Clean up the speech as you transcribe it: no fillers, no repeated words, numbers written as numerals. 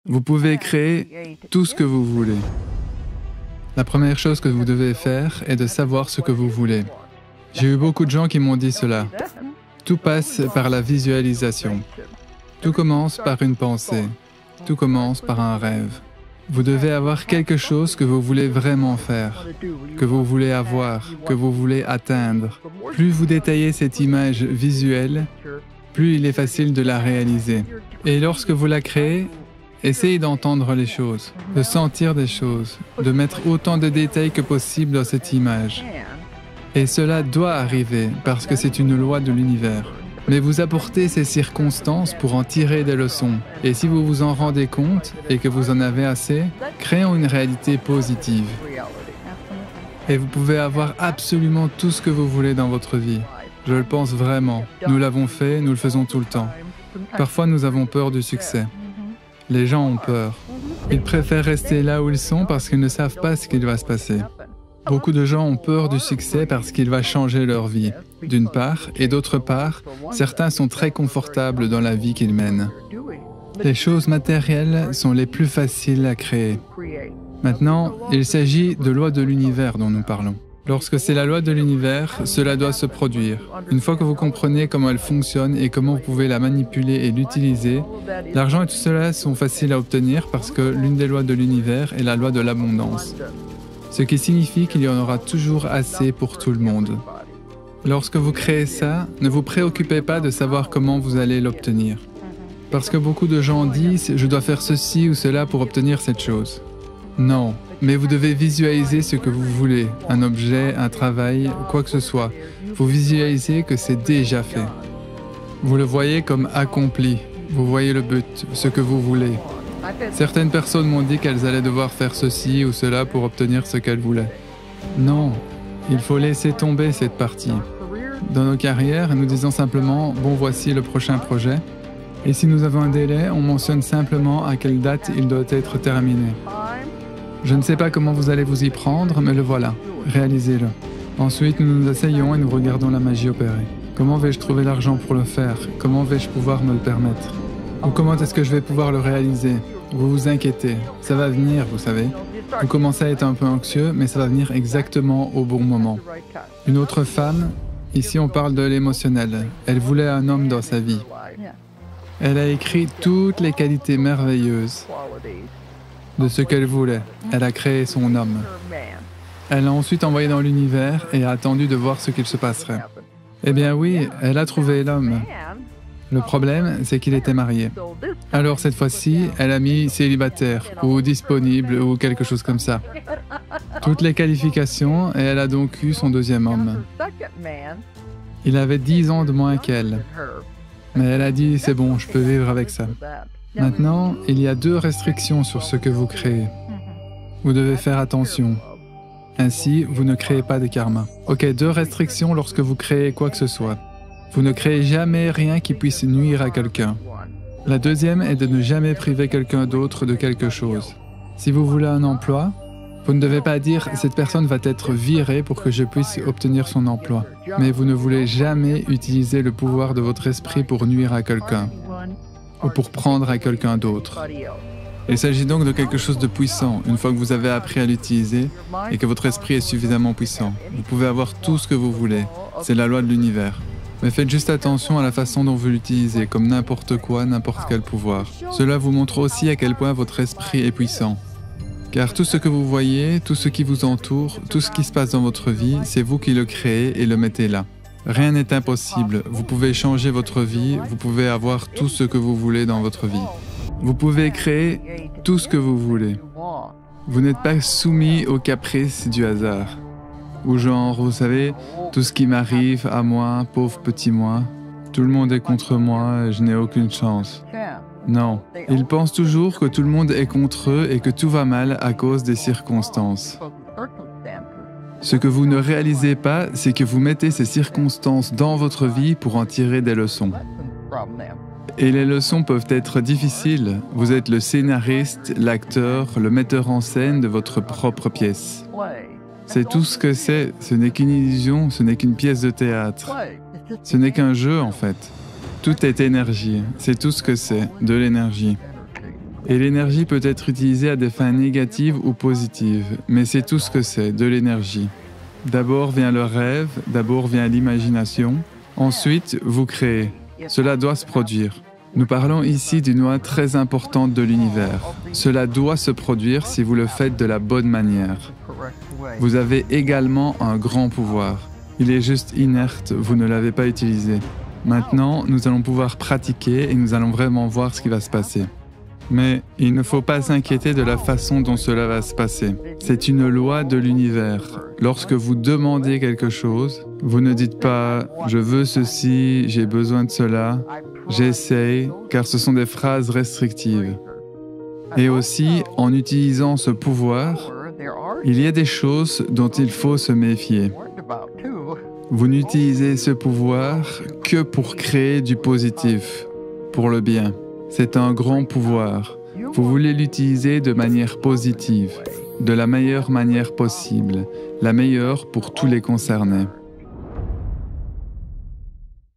Vous pouvez créer tout ce que vous voulez. La première chose que vous devez faire est de savoir ce que vous voulez. J'ai eu beaucoup de gens qui m'ont dit cela. Tout passe par la visualisation. Tout commence par une pensée. Tout commence par un rêve. Vous devez avoir quelque chose que vous voulez vraiment faire, que vous voulez avoir, que vous voulez atteindre. Plus vous détaillez cette image visuelle, plus il est facile de la réaliser. Et lorsque vous la créez, essayez d'entendre les choses, de sentir des choses, de mettre autant de détails que possible dans cette image. Et cela doit arriver parce que c'est une loi de l'univers. Mais vous apportez ces circonstances pour en tirer des leçons. Et si vous vous en rendez compte et que vous en avez assez, créons une réalité positive. Et vous pouvez avoir absolument tout ce que vous voulez dans votre vie. Je le pense vraiment. Nous l'avons fait, nous le faisons tout le temps. Parfois, nous avons peur du succès. Les gens ont peur. Ils préfèrent rester là où ils sont parce qu'ils ne savent pas ce qu'il va se passer. Beaucoup de gens ont peur du succès parce qu'il va changer leur vie, d'une part, et d'autre part, certains sont très confortables dans la vie qu'ils mènent. Les choses matérielles sont les plus faciles à créer. Maintenant, il s'agit de loi de l'univers dont nous parlons. Lorsque c'est la loi de l'univers, cela doit se produire. Une fois que vous comprenez comment elle fonctionne et comment vous pouvez la manipuler et l'utiliser, l'argent et tout cela sont faciles à obtenir parce que l'une des lois de l'univers est la loi de l'abondance. Ce qui signifie qu'il y en aura toujours assez pour tout le monde. Lorsque vous créez ça, ne vous préoccupez pas de savoir comment vous allez l'obtenir. Parce que beaucoup de gens disent « je dois faire ceci ou cela pour obtenir cette chose ». Non, mais vous devez visualiser ce que vous voulez, un objet, un travail, quoi que ce soit. Vous visualisez que c'est déjà fait. Vous le voyez comme accompli. Vous voyez le but, ce que vous voulez. Certaines personnes m'ont dit qu'elles allaient devoir faire ceci ou cela pour obtenir ce qu'elles voulaient. Non, il faut laisser tomber cette partie. Dans nos carrières, nous disons simplement « bon, voici le prochain projet ». Et si nous avons un délai, on mentionne simplement à quelle date il doit être terminé. Je ne sais pas comment vous allez vous y prendre, mais le voilà. Réalisez-le. Ensuite, nous nous asseyons et nous regardons la magie opérer. Comment vais-je trouver l'argent pour le faire? Comment vais-je pouvoir me le permettre? Ou comment est-ce que je vais pouvoir le réaliser? Vous vous inquiétez. Ça va venir, vous savez. Vous commencez à être un peu anxieux, mais ça va venir exactement au bon moment. Une autre femme, ici on parle de l'émotionnel. Elle voulait un homme dans sa vie. Elle a écrit toutes les qualités merveilleuses de ce qu'elle voulait. Elle a créé son homme. Elle l'a ensuite envoyé dans l'univers et a attendu de voir ce qu'il se passerait. Eh bien oui, elle a trouvé l'homme. Le problème, c'est qu'il était marié. Alors cette fois-ci, elle a mis célibataire ou disponible ou quelque chose comme ça. Toutes les qualifications et elle a donc eu son deuxième homme. Il avait 10 ans de moins qu'elle. Mais elle a dit, c'est bon, je peux vivre avec ça. Maintenant, il y a 2 restrictions sur ce que vous créez. Vous devez faire attention. Ainsi, vous ne créez pas de karma. Ok, 2 restrictions lorsque vous créez quoi que ce soit. Vous ne créez jamais rien qui puisse nuire à quelqu'un. La deuxième est de ne jamais priver quelqu'un d'autre de quelque chose. Si vous voulez un emploi, vous ne devez pas dire « cette personne va être virée pour que je puisse obtenir son emploi ». Mais vous ne voulez jamais utiliser le pouvoir de votre esprit pour nuire à quelqu'un ou pour prendre à quelqu'un d'autre. Il s'agit donc de quelque chose de puissant, une fois que vous avez appris à l'utiliser et que votre esprit est suffisamment puissant. Vous pouvez avoir tout ce que vous voulez, c'est la loi de l'univers. Mais faites juste attention à la façon dont vous l'utilisez, comme n'importe quoi, n'importe quel pouvoir. Cela vous montre aussi à quel point votre esprit est puissant. Car tout ce que vous voyez, tout ce qui vous entoure, tout ce qui se passe dans votre vie, c'est vous qui le créez et le mettez là. Rien n'est impossible, vous pouvez changer votre vie, vous pouvez avoir tout ce que vous voulez dans votre vie. Vous pouvez créer tout ce que vous voulez. Vous n'êtes pas soumis aux caprices du hasard. Ou genre, vous savez, tout ce qui m'arrive à moi, pauvre petit moi, tout le monde est contre moi, je n'ai aucune chance. Non, ils pensent toujours que tout le monde est contre eux et que tout va mal à cause des circonstances. Ce que vous ne réalisez pas, c'est que vous mettez ces circonstances dans votre vie pour en tirer des leçons. Et les leçons peuvent être difficiles. Vous êtes le scénariste, l'acteur, le metteur en scène de votre propre pièce. C'est tout ce que c'est. Ce n'est qu'une illusion, ce n'est qu'une pièce de théâtre. Ce n'est qu'un jeu en fait. Tout est énergie. C'est tout ce que c'est, de l'énergie. Et l'énergie peut être utilisée à des fins négatives ou positives, mais c'est tout ce que c'est, de l'énergie. D'abord vient le rêve, d'abord vient l'imagination, ensuite vous créez. Cela doit se produire. Nous parlons ici d'une loi très importante de l'univers. Cela doit se produire si vous le faites de la bonne manière. Vous avez également un grand pouvoir. Il est juste inerte, vous ne l'avez pas utilisé. Maintenant, nous allons pouvoir pratiquer et nous allons vraiment voir ce qui va se passer. Mais il ne faut pas s'inquiéter de la façon dont cela va se passer. C'est une loi de l'univers. Lorsque vous demandez quelque chose, vous ne dites pas « je veux ceci, j'ai besoin de cela », « j'essaye », car ce sont des phrases restrictives. Et aussi, en utilisant ce pouvoir, il y a des choses dont il faut se méfier. Vous n'utilisez ce pouvoir que pour créer du positif, pour le bien. C'est un grand pouvoir. Vous voulez l'utiliser de manière positive, de la meilleure manière possible, la meilleure pour tous les concernés.